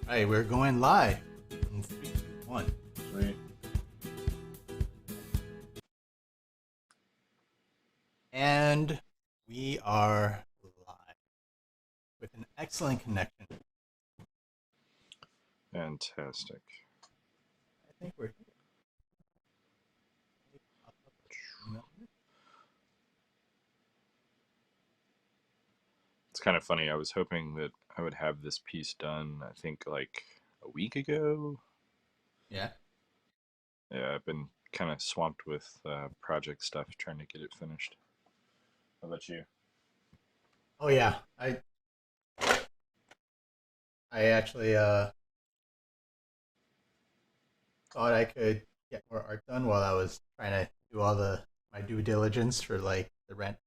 Right, we're going live in 3, 2, 1. Sweet. And we are live with an excellent connection. Fantastic. I think we're here. It's kind of funny. I was hoping that I would have this piece done, I think like a week ago. Yeah. Yeah, I've been kind of swamped with project stuff trying to get it finished. How about you? Oh yeah. I actually thought I could get more art done while I was trying to do all my due diligence for like the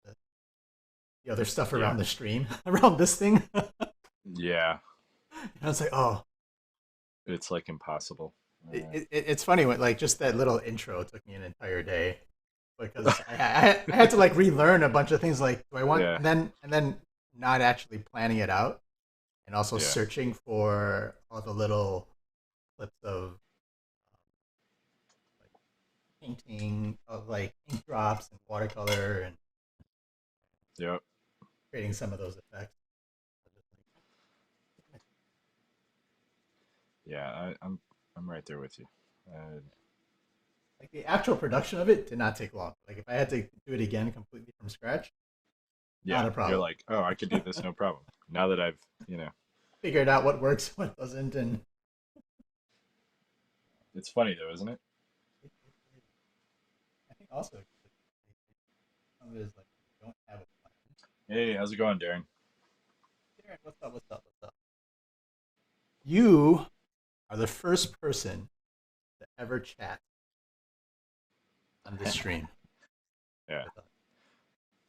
other stuff Yeah. around the stream around this thing. Yeah, And I was like, oh, it's like impossible. it's funny when like just that little intro took me an entire day because I had to like relearn a bunch of things like do I want Yeah, and then not actually planning it out and also yeah, searching for all the little clips of like painting of like ink drops and watercolor and yep. creating some of those effects. Yeah, I'm right there with you. Uh, Like the actual production of it did not take long. Like if I had to do it again completely from scratch, yeah, not a you're problem. like, oh, I could do this no problem. Now that I've. Figured out what works, what doesn't, and It's funny though, isn't it? I think also some of it is like you don't have a plan. Hey, how's it going, Darren? Darren, what's up? What's up? What's up? You are the first person to ever chat on this stream Yeah, with us.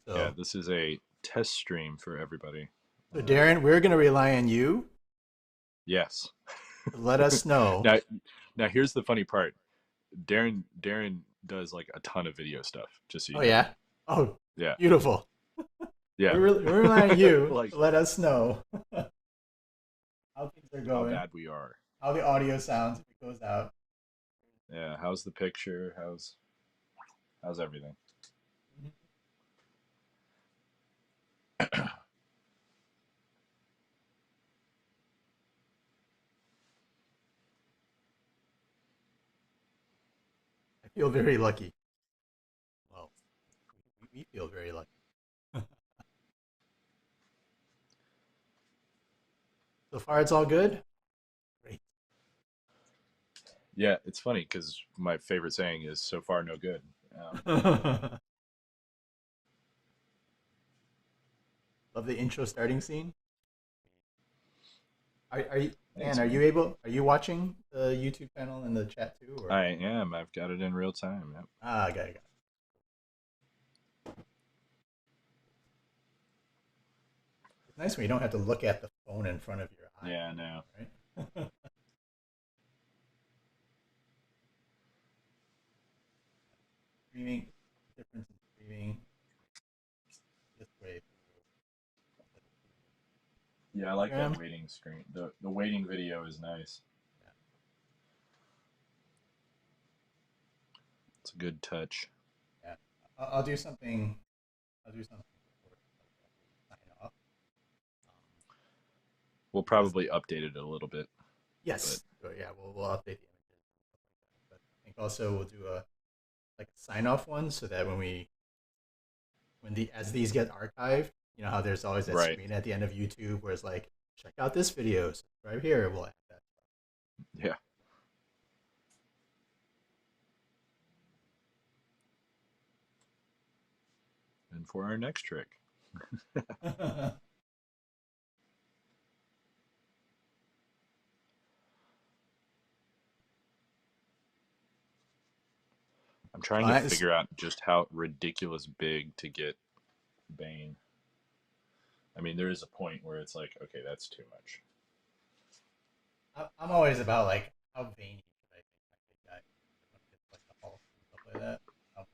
yeah. So, This is a test stream for everybody. so Darren, we're going to rely on you Yes. to let us know. Now, now here's the funny part. Darren does like a ton of video stuff. Just so Oh you know. yeah. Oh, Yeah, beautiful. yeah. We're relying on you Like to let us know how things are how going, bad we are. how the audio sounds if it goes out. Yeah. How's the picture? How's everything? Mhm. I feel very lucky. Well, we feel very lucky. So far, it's all good. Great. Yeah, it's funny because my favorite saying is "so far no good." Love the intro starting scene. Are you Dan? Thanks, Are you man. able? Are you watching the YouTube channel in the chat too? Or I am. I've got it in real time. Yep. I got it. It's nice when you don't have to look at the phone in front of your eye, Yeah. No. right? Streaming difference in streaming this way Yeah, I like through that Instagram. waiting screen. The waiting video is nice. Yeah. It's a good touch. Yeah. I'll do something. I'll do something before I sign off. We'll Because probably update it a little bit, but yes, yeah, we'll update the images and stuff like that. But I think also we'll do a like a sign off one so that when the as these get archived, you know how there's always that right. screen at the end of YouTube where it's like, check out this video, subscribe here, we'll add that. Yeah. And for our next trick. I'm trying to Well, figure out just how ridiculous big to get Bane. I mean, there is a point where it's like, okay, that's too much. I'm always about like how veiny should I make my big guy when it gets like the Hulk and stuff like that. How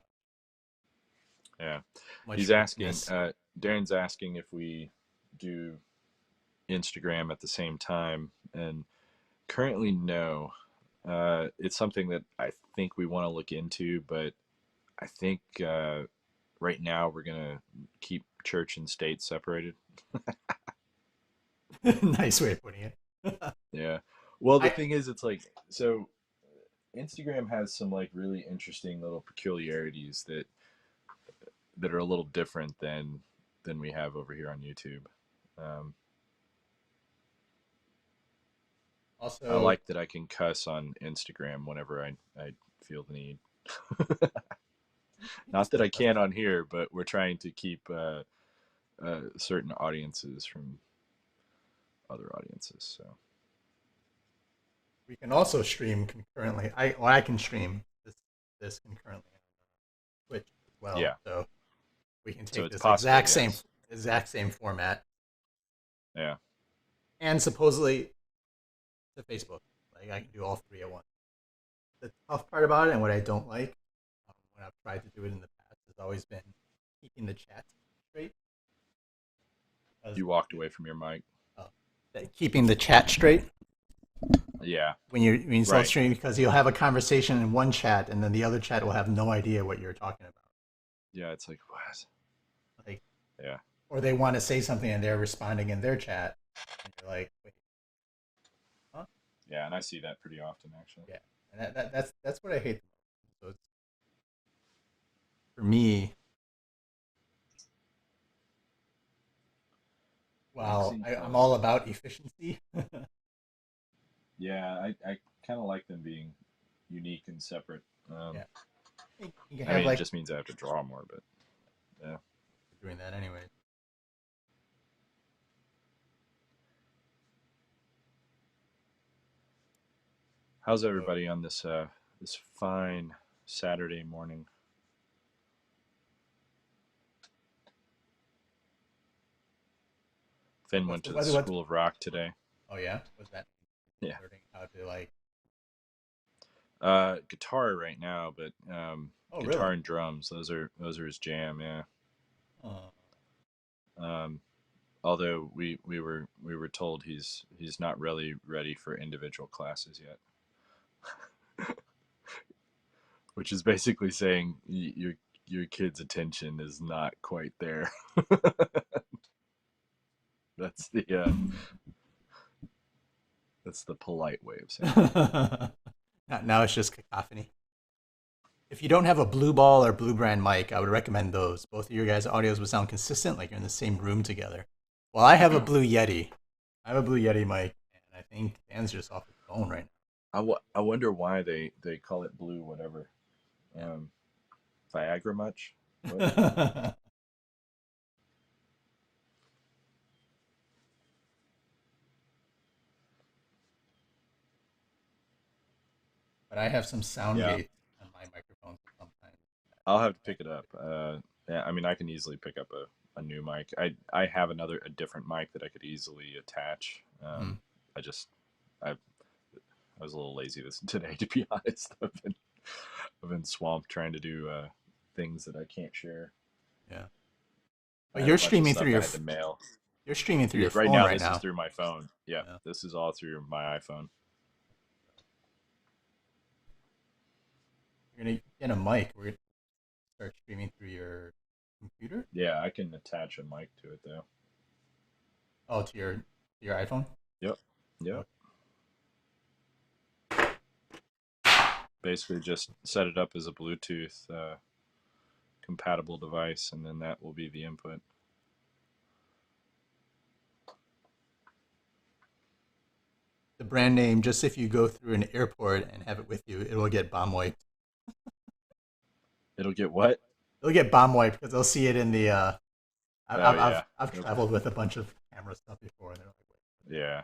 Yeah. much He's asking, richness. Darren's asking if we do Instagram at the same time. And Currently, no. It's something that I think we want to look into, but I think right now we're gonna keep church and state separated. Nice way of putting it. Yeah. Well, the I thing is, it's like so. Instagram has some like really interesting little peculiarities that are a little different than we have over here on YouTube. Um, I also like that I can cuss on Instagram whenever I feel the need. you can Not that still I cuss can on on here, but we're trying to keep certain audiences from other audiences. So we can also stream concurrently. I can stream this concurrently on Twitch as well. yeah, So we can so take it's this possible. Yes. exact same format Yeah. and supposedly to Facebook. Like I can do all three at once. The tough part about it and what I don't like when I've tried to do it in the past has always been keeping the chat straight. Because You walked away from your mic. uh, keeping the chat straight Yeah. when you start Right. streaming, because you'll have a conversation in one chat and then the other chat will have no idea what you're talking about. Yeah. It's like what? Like, Yeah. or they want to say something and they're responding in their chat, and you're like, wait, huh? Yeah, and I see that pretty often actually. Yeah, and that's what I hate the most. So it's, for me, while Waxing I'm poetic. all about efficiency, Yeah, I kind of like them being unique and separate. yeah, you can I have mean, it like just means I have to draw more, but yeah. doing that anyway. How's So everybody on this fine Saturday morning? Finn what's went the to the weather? What? School of Rock today. Oh yeah, was that Yeah. learning how to like? Guitar right now, but Oh really? guitar and drums. Those are his jam. Yeah. Oh, Um, although we were told he's not really ready for individual classes yet, which is basically saying your kid's attention is not quite there. That's the that's the polite way of saying it. now it's just cacophony. If you don't have a blue ball or blue brand mic, I would recommend those. Both of your guys' audios would sound consistent, like you're in the same room together. Well, I have a blue Yeti. I have a blue Yeti mic, and I think Dan's just off his phone right I wonder why they call it blue whatever. now. Um, Viagra much? What? Yeah. But I have some sound Yeah, gates on my microphone, so sometimes I'll have to that pick it up. Yeah, I mean, I can easily pick up a new mic. I have a different mic that I could easily attach. Mhm. I just I I was a little lazy this today to be honest. I've been swamped trying to do things that I can't share. Yeah. I But had a bunch of stuff I had to mail. you're streaming through Yeah, your right phone now right this is now. through my phone. Yeah, Yeah. this is all through my iPhone. You're gonna get a mic. We're gonna start streaming through your computer. Yeah, I can attach a mic to it though. Oh, to your iPhone. Yep. Yep. Okay. Basically, just set it up as a Bluetooth compatible device, and then that will be the input. The brand name, just if you go through an airport and have it with you, it will get bomb wiped. It'll get what? It'll get bomb wiped because they'll see it in the. Oh yeah. I've Nope. traveled with a bunch of camera stuff before, and they're like, Yeah.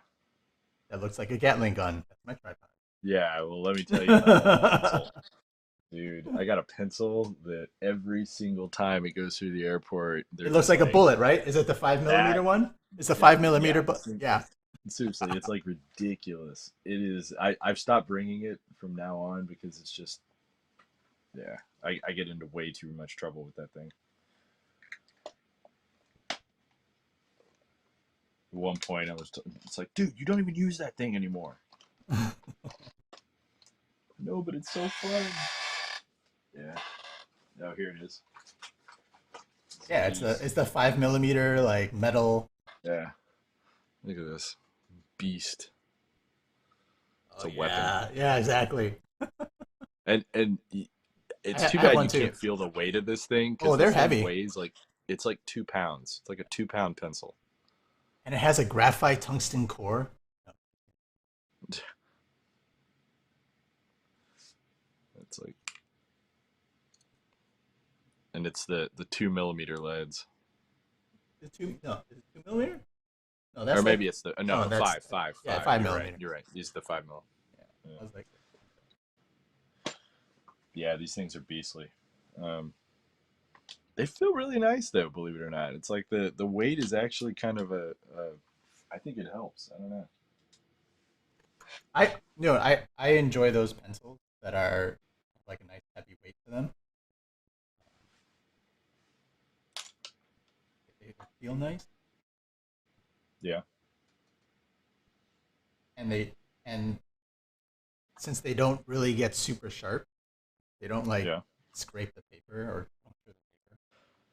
"That looks like a Gatling gun. That's my tripod." Yeah. Well, let me tell you about that pencil, dude. I got a pencil that every single time it goes through the airport, they're It looks just like a like bullet, right? Is it the 5 millimeter that. one? It's a 5 millimeter, Yeah. but yeah. Seriously, it's like ridiculous. It is. I've stopped bringing it from now on because it's just yeah. I get into way too much trouble with that thing. At one point, it's like, dude, you don't even use that thing anymore. No, but it's so fun. Yeah. Oh, here it is. Yeah, Beast. it's the 5 millimeter like metal. Yeah. Look at this beast. It's Oh a weapon. yeah, yeah, exactly. And it's too I have bad one you too. can't feel the weight of this thing Oh, because they're this thing heavy, weighs like it's like 2 pounds. It's like a 2 pound pencil. and it has a graphite tungsten core. It's like, and it's the 2 millimeter leads, Is it two? No, is it 2 millimeter? No, or that's like maybe it's the no, no that's five five yeah, five. five You're right. millimeter. You're right. These are the 5 mil. Yeah, Yeah. I was like, Yeah, these things are beastly. Um, they feel really nice though, believe it or not. It's like the weight is actually kind of a I think it helps. I don't know. I enjoy those pencils that are like a nice heavy weight to them. They feel nice, Yeah, and and since they don't really get super sharp, they don't like yeah. scrape the paper or puncture the paper.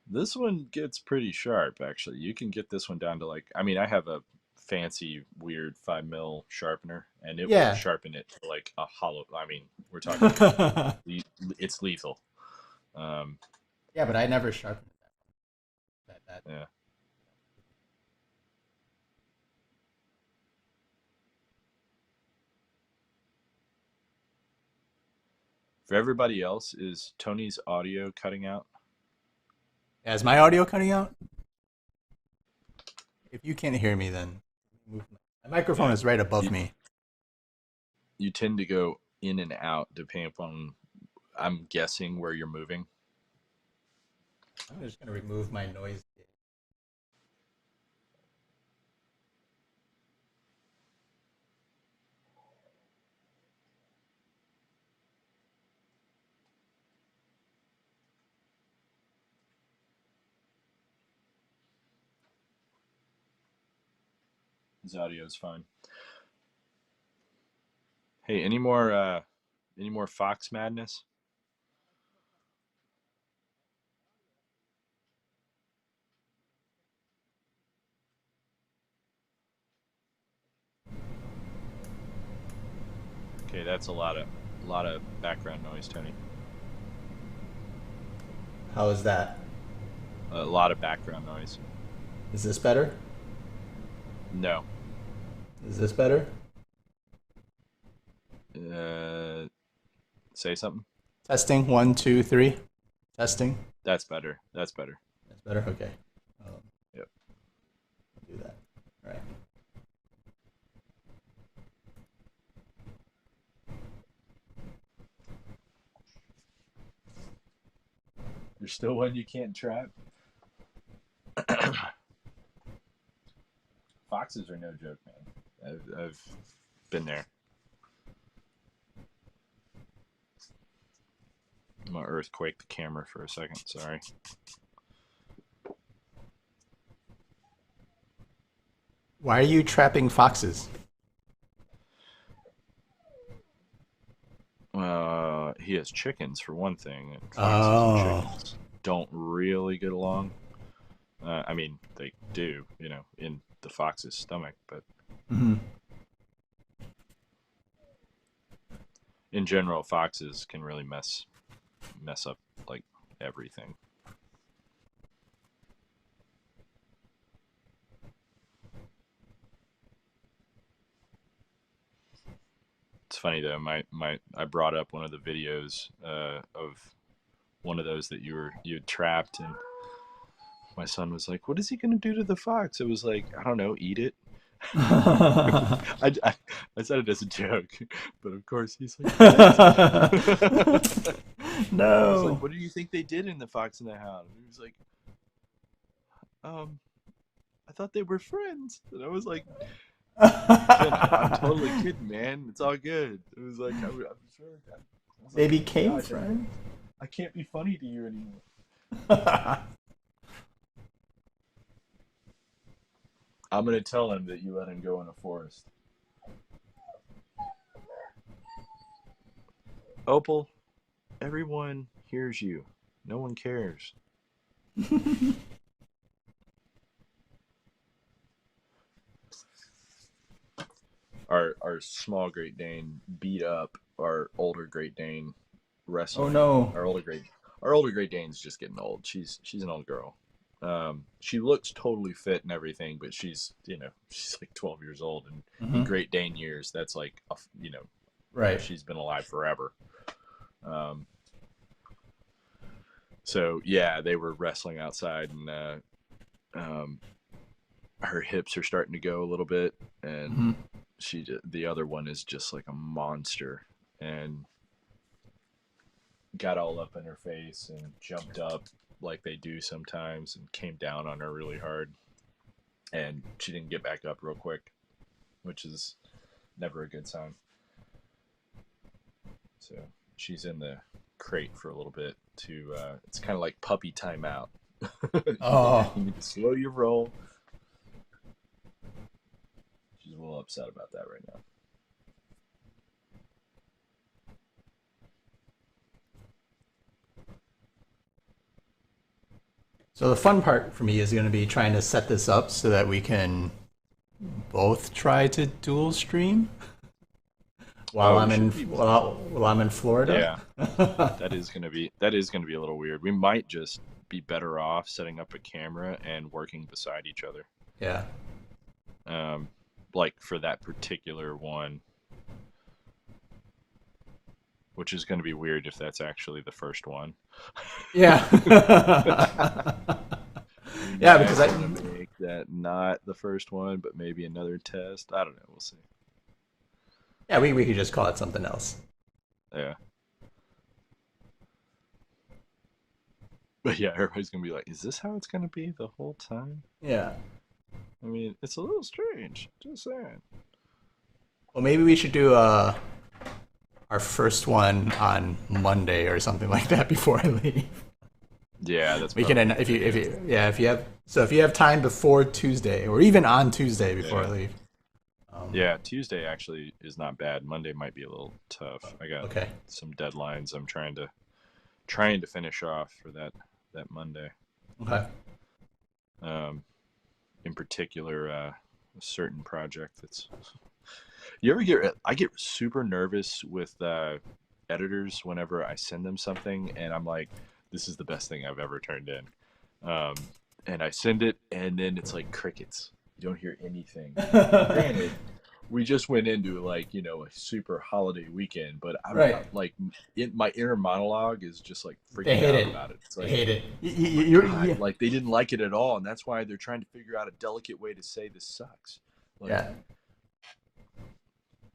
This one gets pretty sharp, actually. You can get this one down to like, I mean, I have a fancy, weird 5 mil sharpener, and it will Yeah. sharpen it to like a hollow. I mean, we're talking, it's lethal. Um, Yeah, but I never sharpened that. yeah. For everybody else, is Tony's audio cutting out? Yeah, is my audio cutting out? If you can't hear me, then move my microphone Yeah. is right above You, me. you tend to go in and out depending upon, I'm guessing, where you're moving. I'm just gonna remove my noise gate. His audio is fine. Hey, any more Fox madness? Okay, that's a lot of background noise, Tony. How is that? A lot of background noise. Is this better? No. Is this better? Uh, say something. Testing 1, 2, 3. Testing. That's better. That's better. That's better. Okay. Um, Yep. do that. All right. There's still one you can't trap. Foxes are no joke, man. I've been there. I'm gonna earthquake the camera for a second. Sorry. Why are you trapping foxes? He has chickens for one thing. Foxes and Oh. chickens don't really get along. I mean, they do, in the fox's stomach, but Mm-hmm. in general, foxes can really mess up like everything. It's funny though. My I brought up one of the videos of one of those that you had trapped, and my son was like, "What is he gonna do to the fox?" It was like, I don't know, eat it. I said it as a joke, but of course he's like, "What?" I was like, No. "What do you think they did in the Fox and the Hound?" And he was like, "Um, I thought they were friends." And I was like, "Jen, I'm totally kidding, man. It's all good." It was like, I'm sure. I was They like, "Oh my became gosh, friends. I can't be funny to you anymore." I'm gonna tell him that you let him go in a forest. Opal, everyone hears you. No one cares. Our small Great Dane beat up our older Great Dane Oh wrestling. no. Our older Great Dane's just getting old. She's an old girl. She looks totally fit and everything, but she's like 12 years old, and in Hmm. Great Dane years, that's like Right. she's been alive forever. Um, so yeah, they were wrestling outside, and um, her hips are starting to go a little bit, and Hmm. the other one is just like a monster, and got all up in her face and jumped up like they do sometimes and came down on her really hard, and she didn't get back up real quick, which is never a good sign. So she's in the crate for a little bit to it's kind of like puppy timeout. Oh. You need to slow your roll. She's a little upset about that right now. So the fun part for me is going to be trying to set this up so that we can both try to dual stream while Oh, I'm we in should be. while I'm in Florida. Yeah, that is gonna be a little weird. We might just be better off setting up a camera and working beside each other. Yeah. Um, like for that particular one, which is going to be weird if that's actually the first one. Yeah. We Yeah, might because I want to make that not the first one, but maybe another test. I don't know. We'll see. yeah, we could just call it something else. Yeah. But yeah, everybody's going to be like, is this how it's going to be the whole time? Yeah. I mean, it's a little strange. Just saying. Well, maybe we should do our first one on Monday or something like that before I leave. Yeah, that's We probably can a good if idea. you yeah if you have time before Tuesday or even on Tuesday before I Yeah. leave. Yeah, Tuesday actually is not bad. Monday might be a little tough. I got Okay. some deadlines I'm trying to finish off for that Monday. Okay. Um, in particular, a certain project that's. You ever get? I get super nervous with editors whenever I send them something, and I'm like, "This is the best thing I've ever turned in," and I send it, and then it's like crickets. You don't hear anything. And granted, we just went into like a super holiday weekend, but Right. like my inner monologue is just like They freaking hate out it. about it. It's They like, hate it. oh my god, Yeah. like they didn't like it at all, and that's why they're trying to figure out a delicate way to say this sucks. Like, Yeah.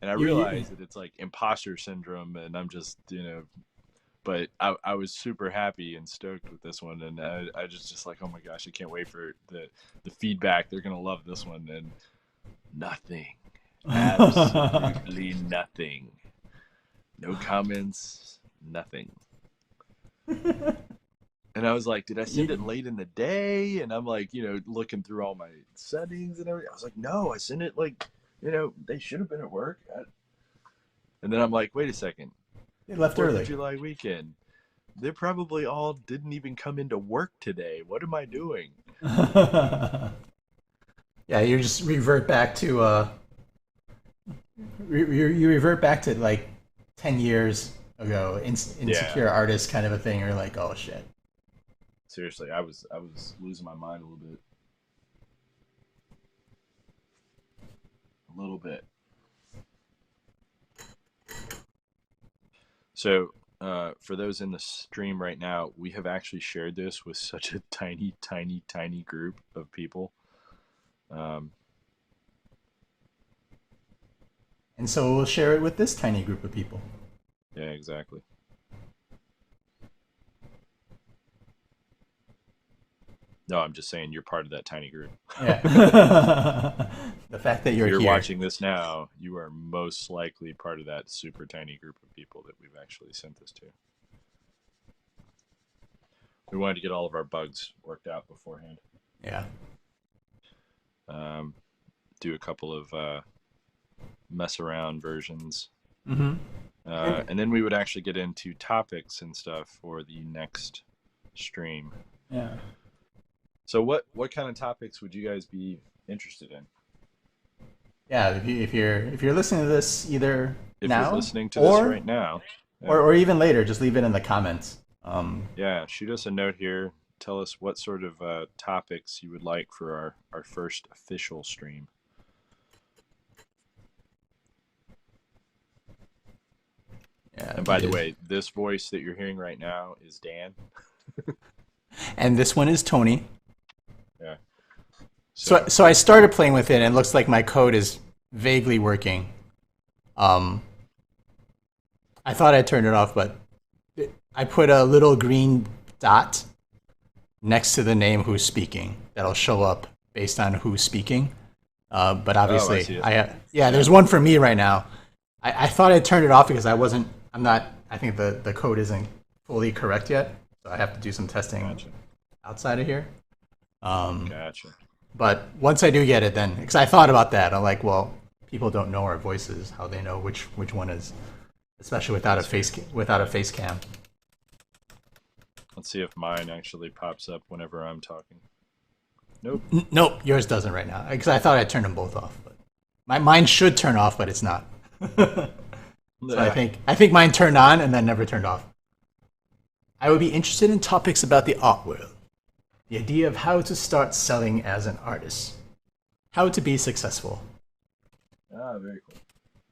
and I You realize that it's like imposter syndrome, and I'm just but I was super happy and stoked with this one, and I just like, oh my gosh, I can't wait for the feedback. They're gonna love this one, and nothing, absolutely nothing, no comments, nothing. And I was like, did I send it you, late in the day? And I'm like, looking through all my settings and everything. I was like, no, I sent it like, they should have been at work. And then I'm like, wait a second, they left 4th of early. July weekend. They probably all didn't even come into work today. What am I doing? Yeah, you just revert back to you revert back to like 10 years ago, Yeah, insecure artist kind of a thing. You're like, oh shit. seriously, I was losing my mind a little bit. So, for those in the stream right now, we have actually shared this with such a tiny, tiny, tiny group of people. Um, And so we'll share it with this tiny group of people. yeah, exactly. No, I'm just saying you're part of that tiny group. Yeah. The fact that If you're you're here. watching this now, you are most likely part of that super tiny group of people that we've actually sent this to. We wanted to get all of our bugs worked out beforehand. Yeah. Do a couple of mess around versions. Mm-hmm. And And then we would actually get into topics and stuff for the next stream. yeah, So what kind of topics would you guys be interested in? yeah. If you're listening to this either If you're now listening to this or right now, or yeah, or even later, just leave it in the comments. yeah, shoot us a note here. Tell us what sort of topics you would like for our first official stream. Yeah, And by it the is. way, this voice that you're hearing right now is Dan. And this one is Tony. Yeah. So I started playing with it, and it looks like my code is vaguely working. Um, I thought I turned it off, but I put a little green dot next to the name who's speaking. That'll show up based on who's speaking. But Oh, I obviously, see it. yeah, Yeah. there's one for me right now. I thought I turned it off because I'm not, I think the code isn't fully correct yet. So I have to do some testing Gotcha. outside of here. Um, Gotcha. but once I do get it, then, because I thought about that, I'm like, well, people don't know our voices, how they know which one is, especially without That's fair. without a face cam. Let's see if mine actually pops up whenever I'm talking. Nope. Nope, yours doesn't right now. Because I thought I turned them both off, but mine should turn off, but it's not. So I think mine turned on and then never turned off. I would be interested in topics about the art world, the idea of how to start selling as an artist, how to be successful. Ah, very cool.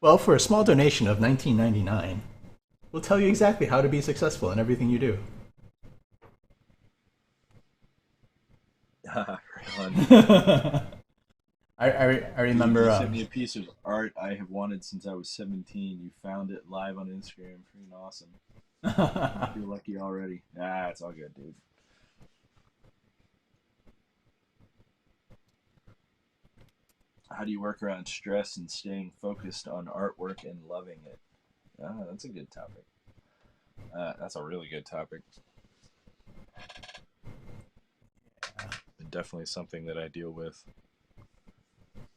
Well, for a small donation of $19.99, we'll tell you exactly how to be successful in everything you do. Right on. I Dude, remember. you sent me a piece of art I have wanted since I was 17. You found it live on Instagram. Freaking awesome. I feel lucky already. Ah, it's all good, dude. How do you work around stress and staying focused on artwork and loving it? Ah, that's a good topic. That's a really good topic. And definitely something that I deal with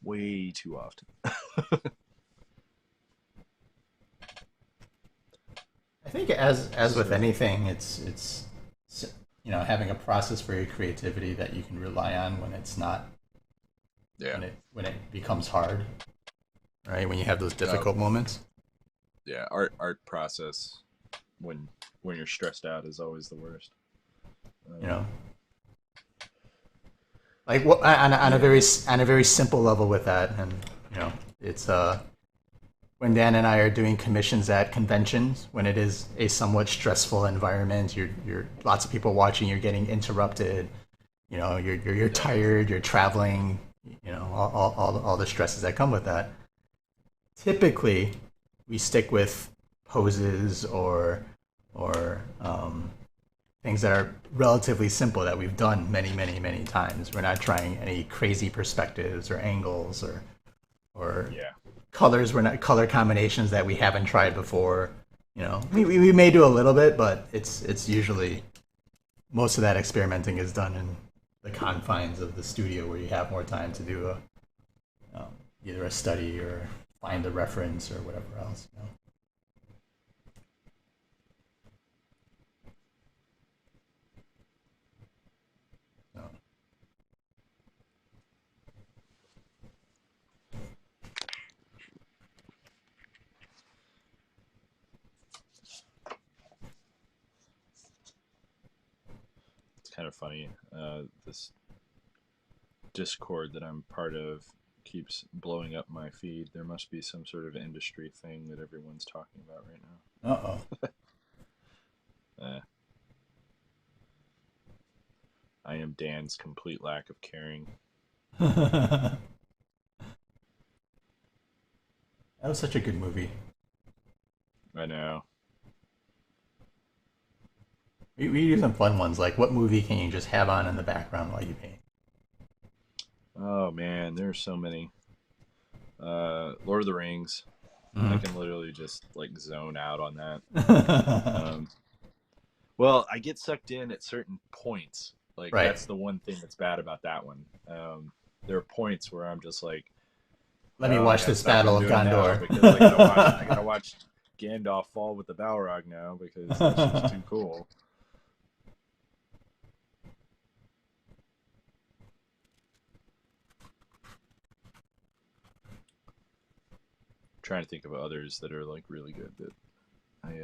way too often. I think as with So, anything, it's having a process for your creativity that you can rely on when it's not yeah. when it becomes hard, right? When you have those Oh, difficult moments. yeah. Art process when you're stressed out is always the worst. You Um, know, like what on a yeah. very simple level with that, and it's when Dan and I are doing commissions at conventions, when it is a somewhat stressful environment, you're lots of people watching, you're getting interrupted, you're Yeah. tired, you're traveling, all the stresses that come with that. Typically, we stick with poses or things that are relatively simple that we've done many, many, many times. We're not trying any crazy perspectives or angles or Yeah. colors. We're not color combinations that we haven't tried before. We may do a little bit, but it's usually most of that experimenting is done in the confines of the studio where you have more time to do either a study or find a reference or whatever else. So, It's kind of funny. This Discord that I'm part of keeps blowing up my feed. There must be some sort of industry thing that everyone's talking about right uh now. I am Dan's complete lack of caring. oh. That was such a good movie. I know. We do some fun ones, like what movie can you just have on in the background while you paint? Oh man, there's so many. Lord of the Rings. I Mm-hmm. can literally just like zone out on that. Um, well, I get sucked in at certain points. Like Right. that's the one thing that's bad about that one. There are points where I'm just like, Let me oh, I watch gotta this stop what Battle I'm of doing now Gondor. because I gotta watch. I gotta watch. Gandalf fall with the Balrog now because that's just too cool. Trying to think of others that are like really good that I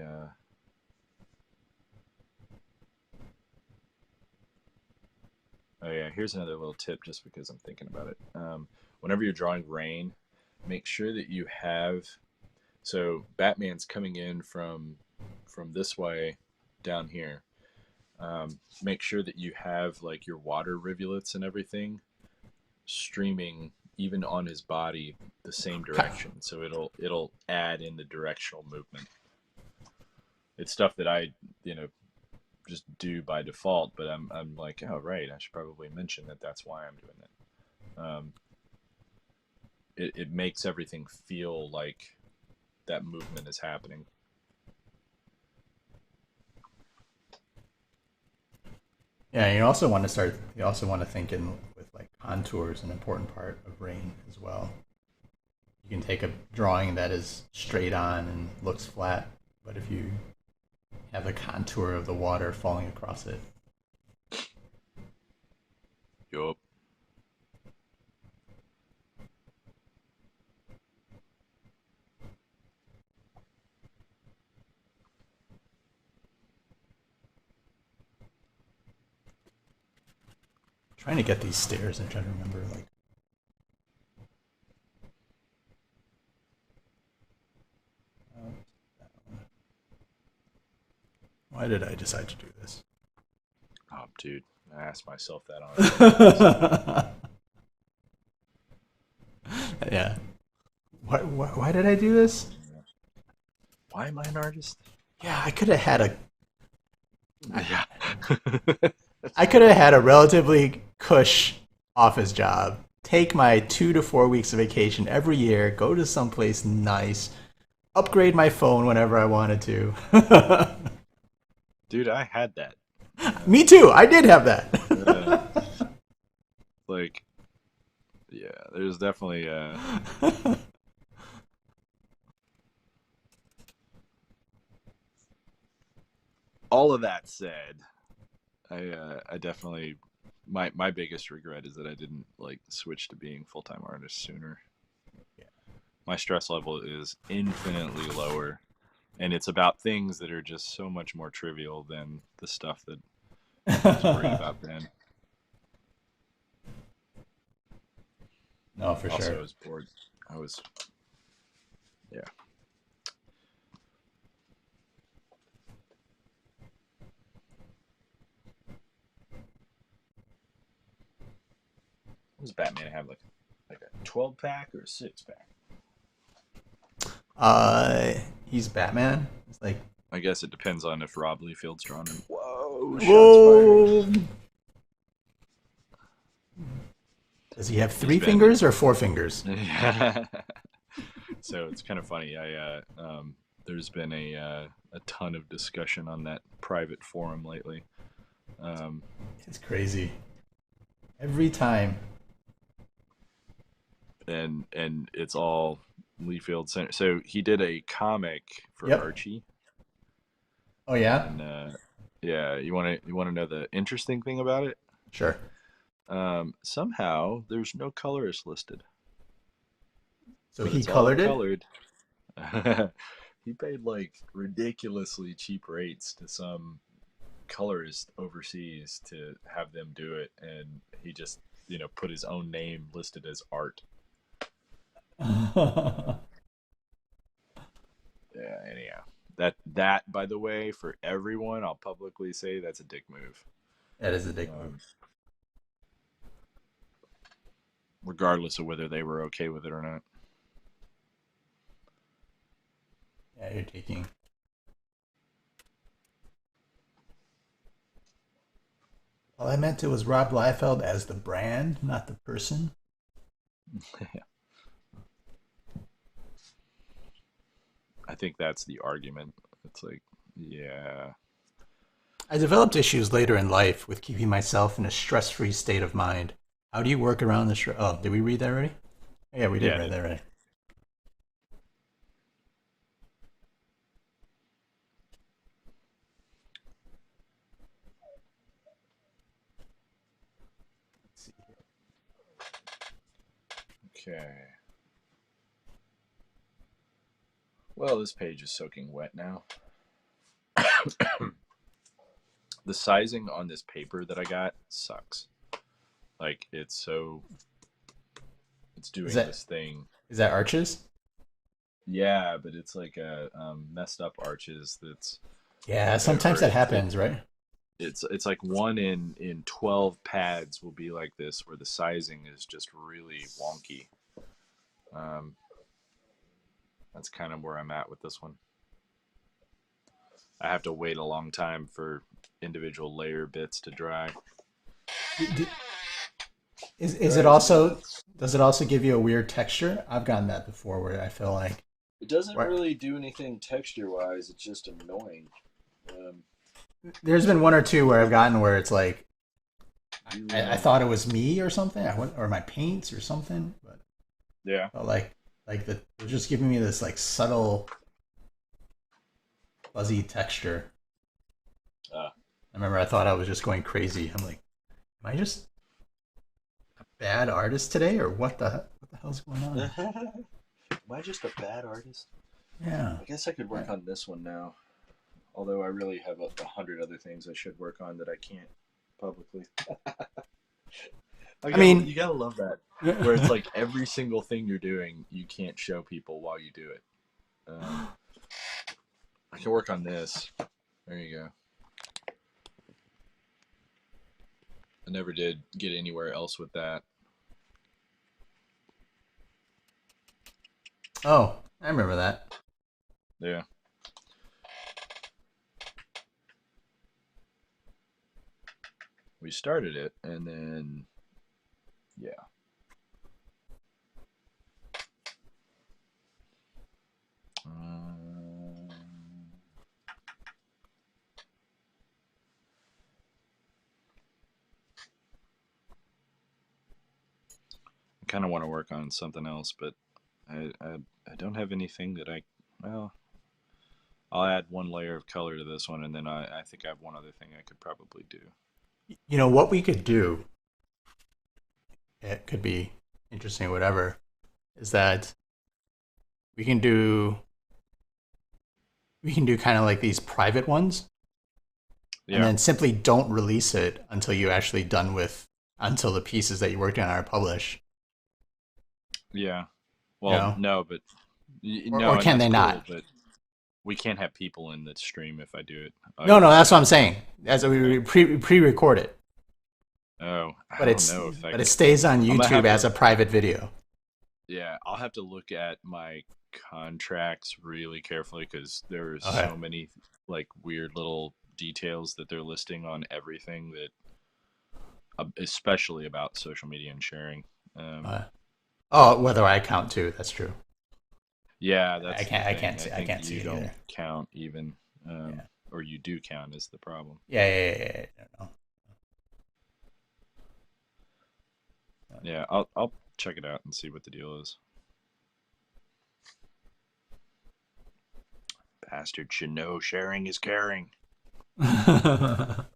oh yeah, here's another little tip just because I'm thinking about it. Whenever you're drawing rain, make sure that you have, so Batman's coming in from this way down here. Make sure that you have like your water rivulets and everything streaming even on his body the same direction, so it'll add in the directional movement. It's stuff that I, you know, just do by default, but I'm like, oh right, I should probably mention that that's why I'm doing it. It makes everything feel like that movement is happening. Yeah, you also want to start. You also want to think in with like contours, an important part of rain as well. You can take a drawing that is straight on and looks flat, but if you have a contour of the water falling across it. Yup. Trying to get these stairs and trying to remember like. Why did I decide to do this? Oh, dude, I asked myself that on. Yeah. Why did I do this? Why am I an artist? Yeah, I could have had a. Yeah. I could have had a relatively cush office job. Take my 2 to 4 weeks of vacation every year, go to someplace nice, upgrade my phone whenever I wanted to. Dude, I had that. Me too. I did have that. Like, yeah, there's definitely all of that said, I definitely, my biggest regret is that I didn't like switch to being full time artist sooner. Yeah. My stress level is infinitely lower, and it's about things that are just so much more trivial than the stuff that I was worried about then. No, for Also, sure. I was bored. I was, yeah. What does Batman have, like a 12 pack or a 6 pack? He's Batman. It's like, I guess it depends on if Rob Liefeld's drawn him. Whoa, whoa. shots fired. Does he have He's 3 fingers or 4 fingers? So it's kind of funny. There's been a ton of discussion on that private forum lately. It's crazy. Every time. And it's all Liefeld Center. So he did a comic for Yep. Archie. Oh yeah. And yeah, you want to know the interesting thing about it? Sure. Somehow there's no colorist listed, So but he it's all colored it. colored. He paid like ridiculously cheap rates to some colorist overseas to have them do it, and he just put his own name listed as art. Yeah, anyhow, that by the way, for everyone, I'll publicly say that's a dick move. That is a dick Um, move. regardless of whether they were okay with it or not. Yeah, you're taking. Well, I meant it was Rob Liefeld as the brand, not the person. I think that's the argument. It's like, yeah, I developed issues later in life with keeping myself in a stress-free state of mind. How do you work around the stress? Oh, did we read that already? Yeah, we did yeah, read that already. Okay. Well, this page is soaking wet now. The sizing on this paper that I got sucks. Like it's Is doing that this thing. is that arches? Yeah, but it's like a messed up arches. That's Yeah, or sometimes that it's like happens, right? it's like one in 12 pads will be like this, where the sizing is just really wonky. Um, that's kind of where I'm at with this one. I have to wait a long time for individual layer bits to dry. Is it Right. also does it also give you a weird texture? I've gotten that before where I feel like It doesn't right. really do anything texture wise. It's just annoying. Um, There's been one or two where I've gotten where it's like you, I thought it was me or something, or my paints or something, but Yeah. felt like they're just giving me this like subtle fuzzy texture. uh, I remember I thought I was just going crazy. I'm like, am I just a bad artist today, or what the hell's going on? Am I just a bad artist? Yeah. I guess I could work on this one now. Although I really have 100 other things I should work on that I can't publicly. I mean, you gotta love that, where it's like every single thing you're doing, you can't show people while you do it. I can work on this. There you go. I never did get anywhere else with that. oh, I remember that. Yeah. We started it, and then, yeah. I kind of want to work on something else, but I don't have anything that well, I'll add one layer of color to this one, and then I think I have one other thing I could probably do. You know what we could do? It could be interesting, whatever. Is that we can do kind of like these private ones, and Yeah. then simply don't release it until you're actually done with until the pieces that you worked on are published. Yeah. You Well, know, no, but or no, and can that's they cool, not? but we can't have people in the stream if I do it. No, no, that's what I'm I saying. As we pre-record it, Oh, I but don't know if I but it could. stays on I'm gonna YouTube have as to. a private video. Yeah, I'll have to look at my contracts really carefully, because there are Okay. so many like weird little details that they're listing on everything that, especially about social media and sharing. Um, Oh, whether I count too. That's true. yeah, that's the I thing. can't I see I think can't see you it don't either. count even, Yeah. or you do count is the problem. Yeah. No. Yeah, I'll check it out and see what the deal is. Bastard should know sharing is caring. Putting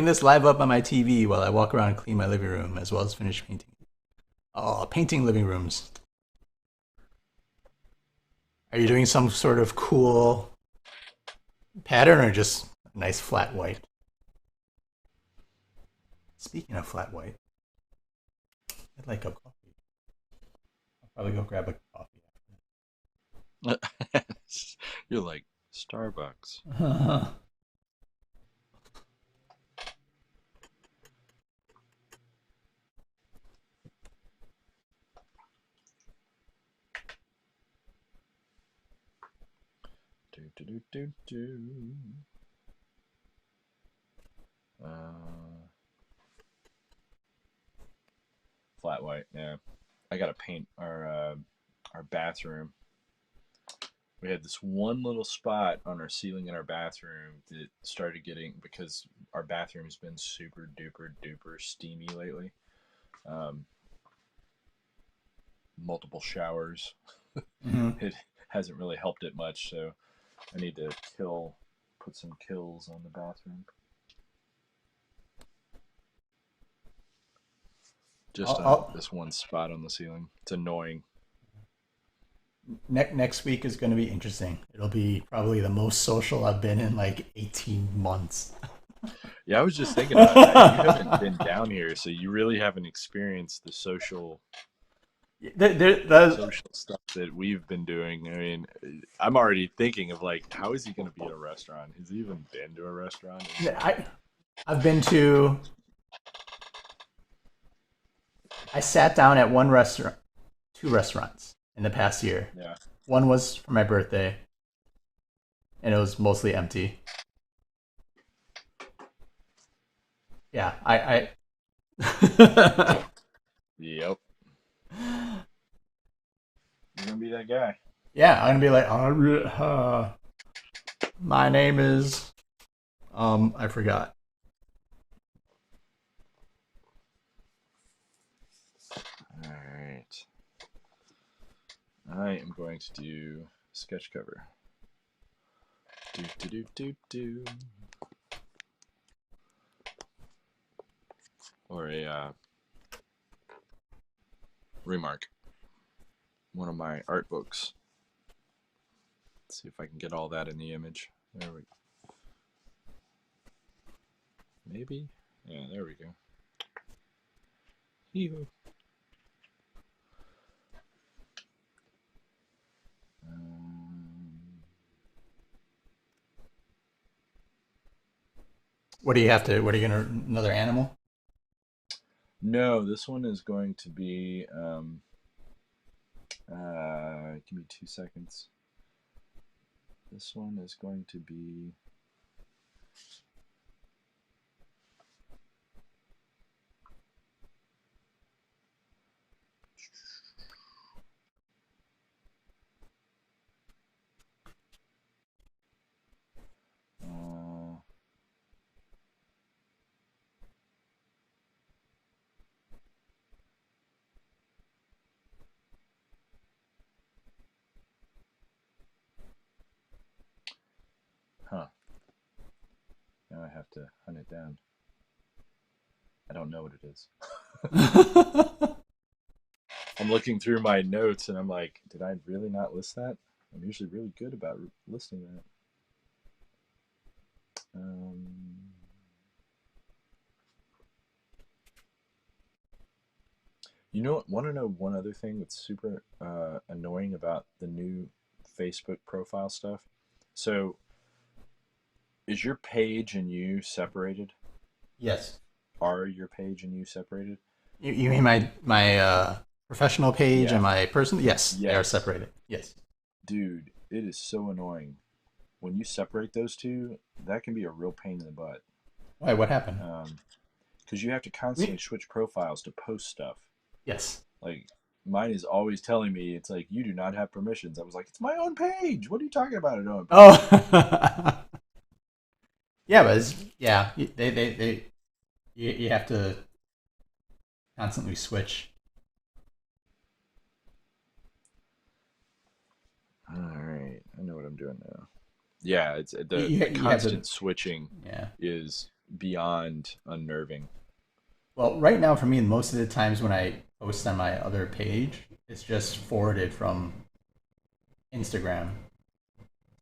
this live up on my TV while I walk around and clean my living room, as well as finish painting. Oh, painting living rooms. Are you doing some sort of cool pattern or just a nice flat white? Speaking of flat white, I'd like a coffee. I'll probably go grab a coffee You're like Starbucks. after. Do. Flat white. Yeah, I gotta paint our bathroom. We had this one little spot on our ceiling in our bathroom that started getting, because our bathroom's been super duper duper steamy lately. Um, Multiple showers. Mm-hmm. It hasn't really helped it much, so I need to put some kills on the bathroom. just I'll, this one spot on the ceiling. It's annoying. next week is going to be interesting. It'll be probably the most social I've been in like 18 months. Yeah, I was just thinking about that. You haven't been down here, so you really haven't experienced the social stuff that we've been doing. I mean, I'm already thinking of like, how is he going to be at a restaurant? Has he even been to a restaurant? I've been to. I sat down at one restaurant, two restaurants in the past year. Yeah. One was for my birthday, and it was mostly empty. Yeah, I Yep. You're gonna be that guy. yeah, I'm gonna be like, my name is, I forgot. All right. I am going to do sketch cover. Do do do do do. Or a remark. One of my art books. Let's see if I can get all that in the image. There we go. Maybe? Yeah, there we go. Hee-hoo. What do you have to? What are you gonna? Another animal? No, this one is going to be. Give me 2 seconds. This one is going to be. Huh. Now I have to hunt it down. I don't know what it is. I'm looking through my notes and I'm like, did I really not list that? I'm usually really good about listing that. You know, want to know one other thing that's super annoying about the new Facebook profile stuff? So, is your page and you separated? Yes. Are your page and you separated? You mean my professional page and Yeah. my personal? Yes, they are Yes. separated. Yes. Dude, it is so annoying. When you separate those two, that can be a real pain in the butt. Why? What happened? Because you have to constantly switch profiles to post stuff. Yes. Like, mine is always telling me, it's like, you do not have permissions. I was like, it's my own page. What are you talking about? Oh. Yeah, but yeah, you have to constantly switch. All right, I know what I'm doing now. Yeah, it's the You have to. constant switching Yeah. is beyond unnerving. Well, right now for me, most of the times when I post on my other page, it's just forwarded from Instagram.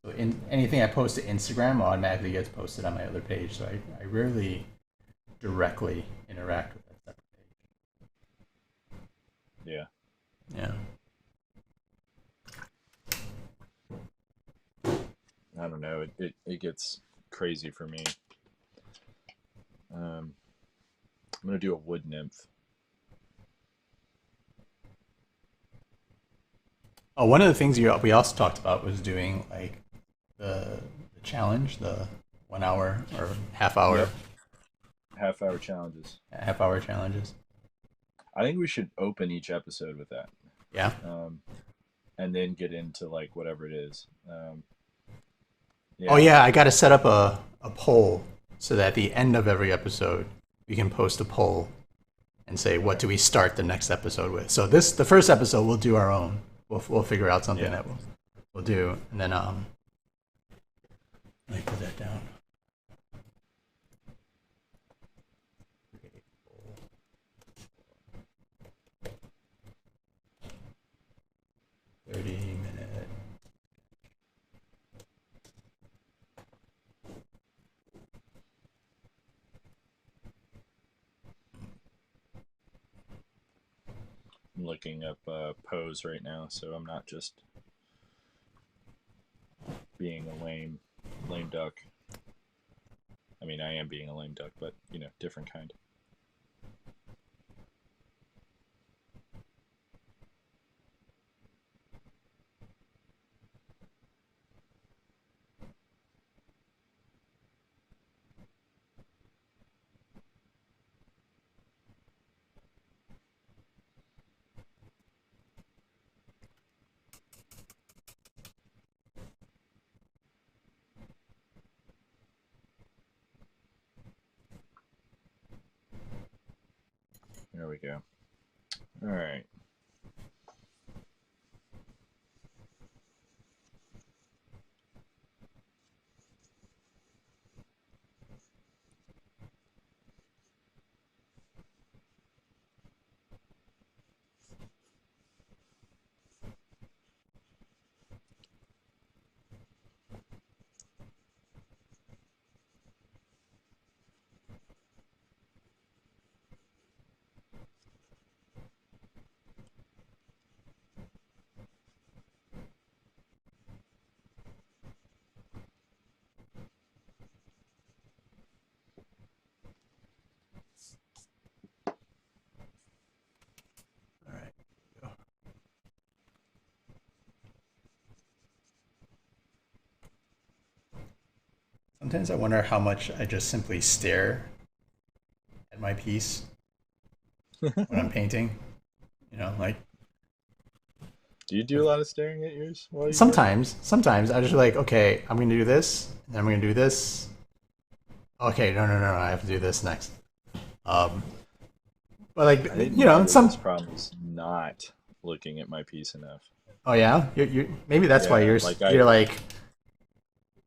So anything I post to Instagram automatically gets posted on my other page. So I rarely directly interact with that separate page. Yeah. Yeah. I don't know. It gets crazy for me. I'm gonna do a wood nymph. Oh, one of the things we also talked about was doing like the challenge, the 1 hour or half hour, Yep. Half-hour challenges. half hour challenges. I think we should open each episode with that. Yeah. And then get into like whatever it is. Oh yeah, I got to set up a poll so that at the end of every episode we can post a poll and say what do we start the next episode with. So the first episode we'll do our own. We'll figure out something that we'll do, and then let me put that down. I'm looking up pose right now, so I'm not just being a lame duck. I mean, I am being a lame duck, but different kind. There we go. All right. All right. Go. Sometimes I wonder how much I just simply stare at my piece when I'm painting. Like Do you do a lot of staring at yours while you work? sometimes I just like, okay, I'm gonna do this, and I'm gonna do this. Okay, no, I have to do this next. Um, but like, I think my some. biggest problem is not looking at my piece enough. Oh yeah, you maybe that's why Yeah, you're like you're like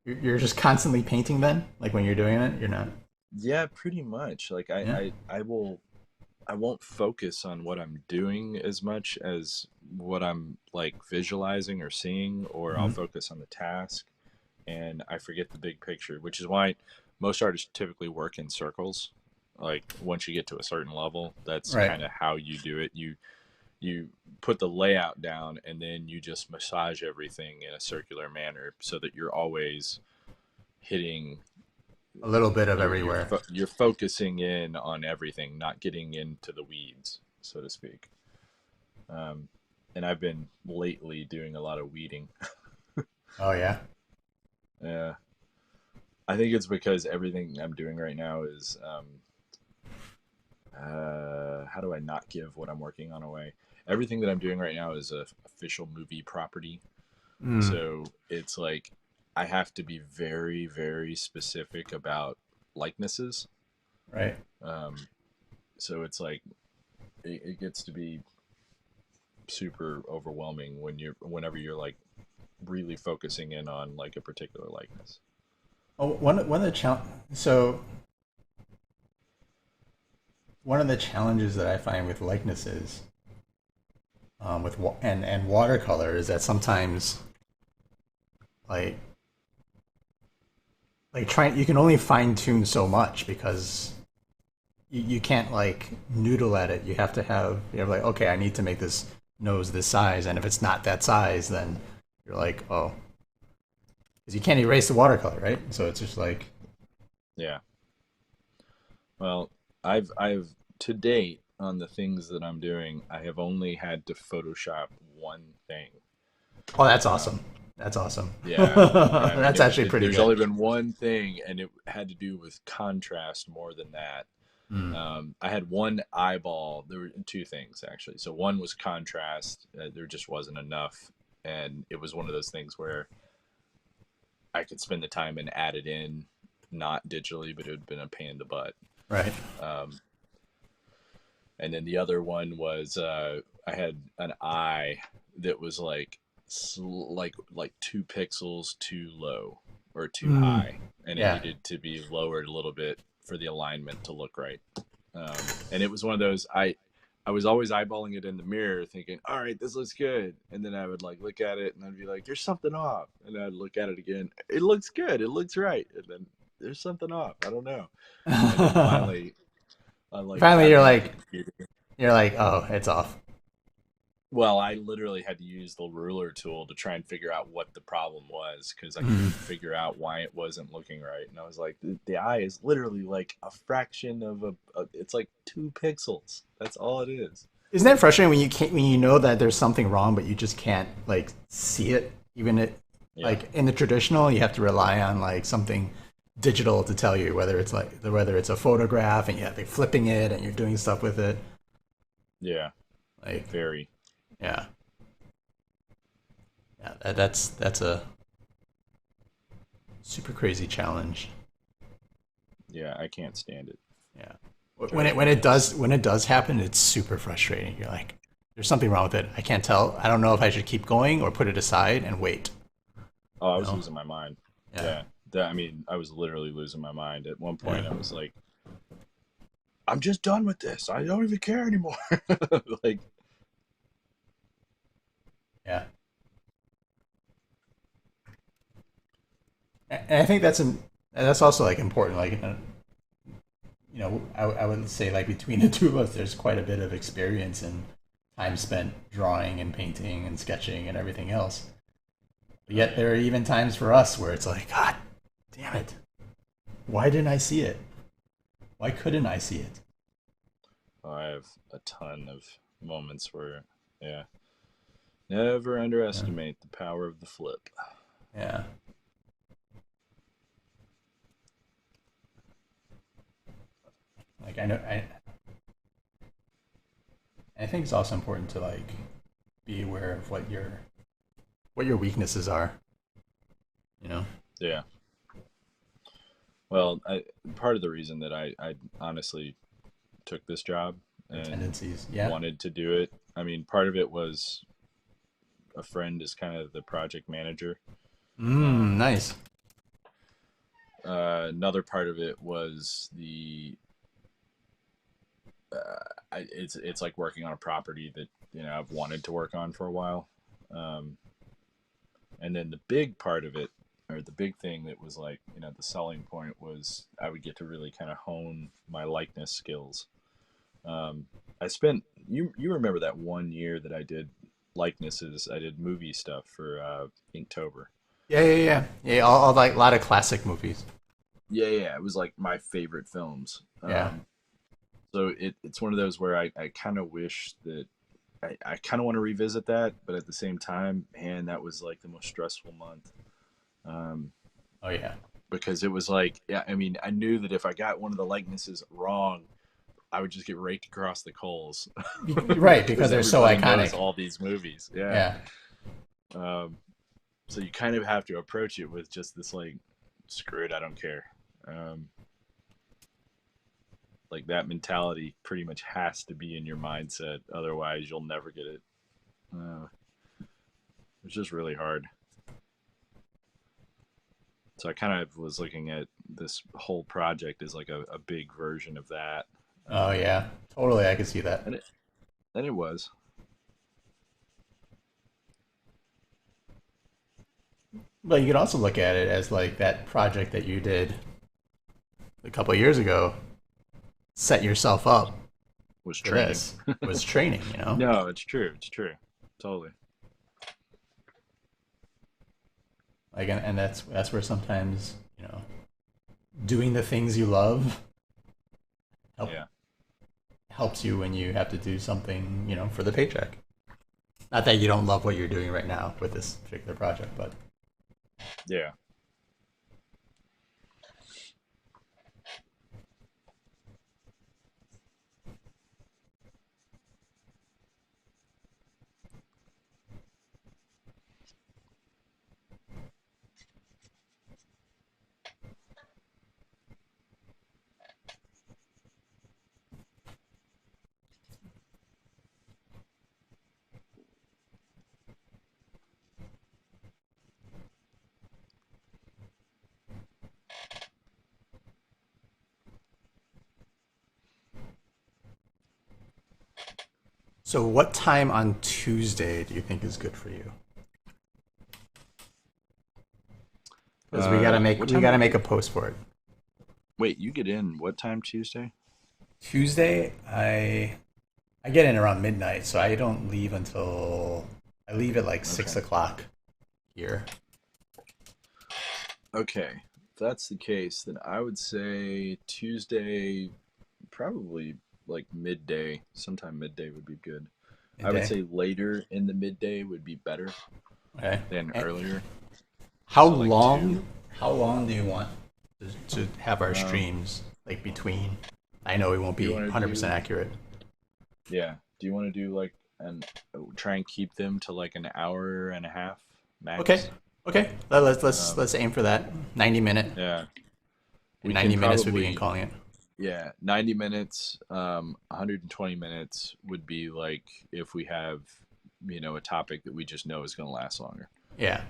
you're just constantly painting. Then, like when you're doing it, you're not. yeah, pretty much. Like Yeah. I won't focus on what I'm doing as much as what I'm like visualizing or seeing, or I'll Mhm. focus on the task and I forget the big picture, which is why most artists typically work in circles. Like once you get to a certain level, that's Right. kind of how you do it. You put the layout down and then you just massage everything in a circular manner so that you're always hitting A little bit of you're everywhere. you're focusing in on everything, not getting into the weeds, so to speak. Um, and I've been lately doing a lot of weeding. Oh yeah. Yeah, I think it's because everything I'm doing right now is how do I not give what I'm working on away? Everything that I'm doing right now is a official movie property, Mm, so it's like I have to be very, very specific about likenesses. right. Um, so it's like it gets to be super overwhelming whenever you're like really focusing in on like a particular likeness. Oh, one of the one of the challenges that I find with likenesses, and watercolor is that sometimes like trying you can only fine tune so much because you can't like noodle at it. You have like, okay, I need to make this nose this size, and if it's not that size, then you're like, oh, because you can't erase the watercolor, right? So it's just like, Yeah. Well, I've to date on the things that I'm doing, I have only had to Photoshop one thing. oh, that's awesome. Um, That's awesome. yeah, yeah. I mean, That's actually pretty there's good. only been one thing, and it had to do with contrast more than that. Mm, I had one eyeball. There were two things actually. So one was contrast. There just wasn't enough, and it was one of those things where I could spend the time and add it in, not digitally, but it would have been a pain in the butt. right. Um, and then the other one was I had an eye that was like like 2 pixels too low or too Mm, high, and it yeah. needed to be lowered a little bit for the alignment to look right. And it was one of those I was always eyeballing it in the mirror, thinking, "All right, this looks good," and then I would like look at it and I'd be like, "There's something off," and I'd look at it again. It looks good. It looks right, and then there's something off. I don't know. And then finally, I like Finally, got it on the computer. you're like, oh, it's off. Well, I literally had to use the ruler tool to try and figure out what the problem was because I Mm. couldn't figure out why it wasn't looking right. And I was like, the eye is literally like a fraction of it's like 2 pixels. That's all it is. Isn't that frustrating when you can't, when you know that there's something wrong, but you just can't like see it? Even it, Yeah. like in the traditional, you have to rely on like something digital to tell you whether it's like whether it's a photograph and you have to flipping it and you're doing stuff with it. Yeah. Like, Very. yeah, yeah, that's a super crazy challenge. Yeah. I can't stand it. Yeah. When Drives it me nuts. when it does happen, it's super frustrating. You're like, there's something wrong with it. I can't tell. I don't know if I should keep going or put it aside and wait. Oh, I You was know? losing my mind. Yeah. Yeah. I mean, I was literally losing my mind. At one Yeah. point, I was like, I'm just done with this. I don't even care anymore. Like, Yeah. And I think that's also like important. Like, I would say like between the two of us, there's quite a bit of experience and time spent drawing and painting and sketching and everything else. But oh, yet yeah. there are even times for us where it's like, God damn it, why didn't I see it? Why couldn't I see it? Oh, I have a ton of moments where, yeah, never Yeah. underestimate the power of the flip. Yeah. Like I think it's also important to like be aware of what your weaknesses are. You know, Yeah. Well, part of the reason that I honestly took this job your and tendencies. Yeah. wanted to do it, I mean, part of it was a friend is kind of the project manager. Um, Nice. another part of it was it's like working on a property that I've wanted to work on for a while, um, and then the big part of it, or the big thing that was like the selling point was I would get to really kind of hone my likeness skills. Um, I spent you remember that 1 year that I did likenesses? I did movie stuff for Inktober. Yeah, yeah, yeah, yeah. All like a lot of classic movies. Yeah, yeah, it was like my favorite films. Yeah. So it's one of those where I kind of wish that I kind of want to revisit that, but at the same time, man, that was like the most stressful month. Um, Oh yeah. because it was like, yeah, I mean, I knew that if I got one of the likenesses wrong, I would just get raked across the coals Right, because because they're so everybody knows iconic. all these movies. Yeah. Yeah. Um, so you kind of have to approach it with just this like, screw it, I don't care. Um, like that mentality pretty much has to be in your mindset, otherwise you'll never get it. Uh, it's just really hard. So I kind of was looking at this whole project as like a big version of that. Oh Um, yeah. Totally, I can see that. and it was. But you could also look at it as like that project that you did a couple of years ago. Set yourself up Was for training. this. Was training. You know. No, it's true. It's true. Totally. Like, and that's where sometimes doing the things you love help, Yeah. helps you when you have to do something for the paycheck. Not that you don't love what you're doing right now with this particular project, but Yeah. so what time on Tuesday do you think is good for you? Because What we time? gotta make a post for it. Wait, you get in what time Tuesday? Tuesday, I I get in around midnight, so I don't leave until I leave at like 6 o'clock here. Okay, if that's the case, then I would say Tuesday, probably like midday. Sometime midday would be good. I would Midday? say later in the midday would be better Okay. than And earlier. how So like long? 2. How long do you want to have our streams like between? I know we won't Do be you wanna 100% do- accurate. Yeah. Do you want to do like try and keep them to like an hour and a half max? Okay. Okay. Let's aim for that. 90 minute. Yeah. And We 90 can minutes would probably be calling it. Yeah, 90 minutes, 120 minutes would be like if we have, a topic that we just know is going to last longer. Yeah.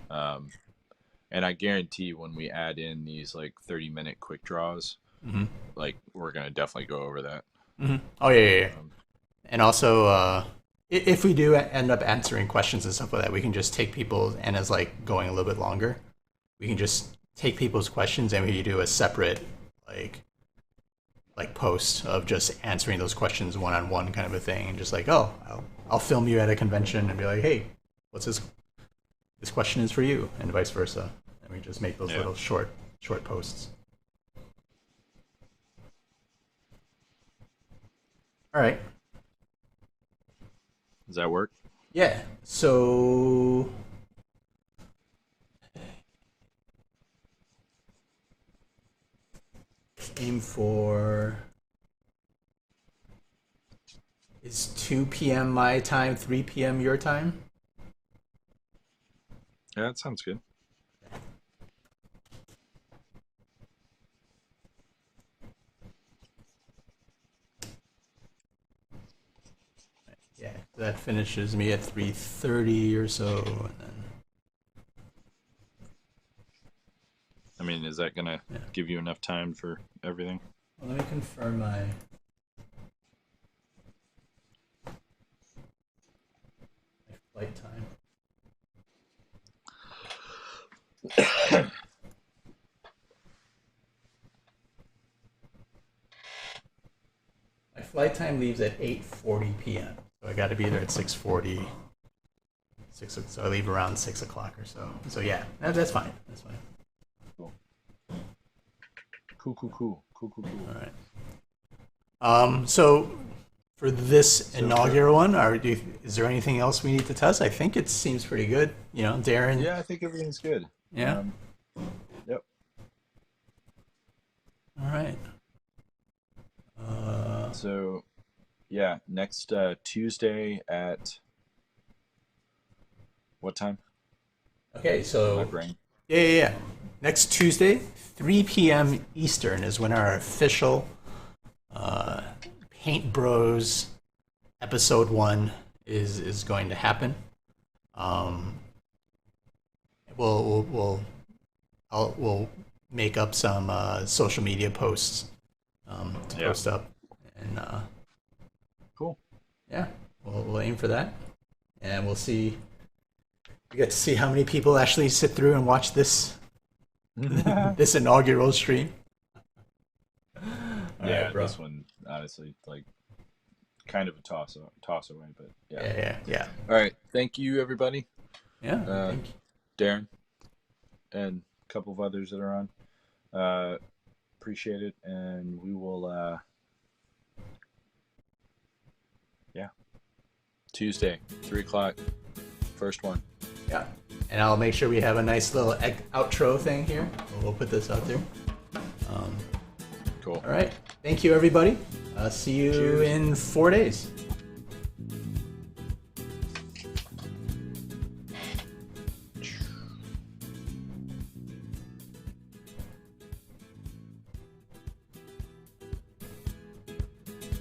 And I guarantee when we add in these like 30-minute quick draws, hmm like we're going to definitely go over that. Oh yeah. Um, And also, if we do end up answering questions and stuff like that, we can just take people, and as like going a little bit longer, we can just take people's questions and we do a separate like post of just answering those questions one-on-one kind of a thing, and just like, oh, I'll film you at a convention and be like, hey, what's this question is for you, and vice versa, and we just make those Yeah. little short posts. All right. Does that work? Yeah. So aim for is 2 p.m. my time, 3 p.m. your time. Yeah, that sounds good. Yeah, that finishes me at 3:30 or so, and then I mean, is that going to Yeah. give you enough time for everything? well, let me confirm my flight time. My flight time leaves at 8:40 p.m. So I got to be there at 6:40. So I leave around 6 o'clock or so. So yeah, that's fine. That's fine. Cool. All right. So for this inaugural one, is there anything else we need to test? I think it seems pretty good. Darren. Yeah, I think everything's good. Yeah. Yep. All right. So, yeah, next Tuesday at what time? Okay. My So brain. yeah. Next Tuesday, 3 p.m. Eastern is when our official Paint Bros episode 1 is going to happen. We'll make up some social media posts to Yeah. post up, and Cool. yeah, we'll aim for that, and we'll see. We get to see how many people actually sit through and watch this this inaugural stream. All Yeah, right, bro. this one honestly, like, kind of a toss away, but yeah. Yeah. All right, thank you everybody, Thank you. Darren, and a couple of others that are on. Appreciate it, and we will. Tuesday, 3 o'clock, first one. Yeah. And I'll make sure we have a nice little outro thing here. We'll put this out there. Cool. All right. Thank you, everybody. See you Cheers. in 4 days.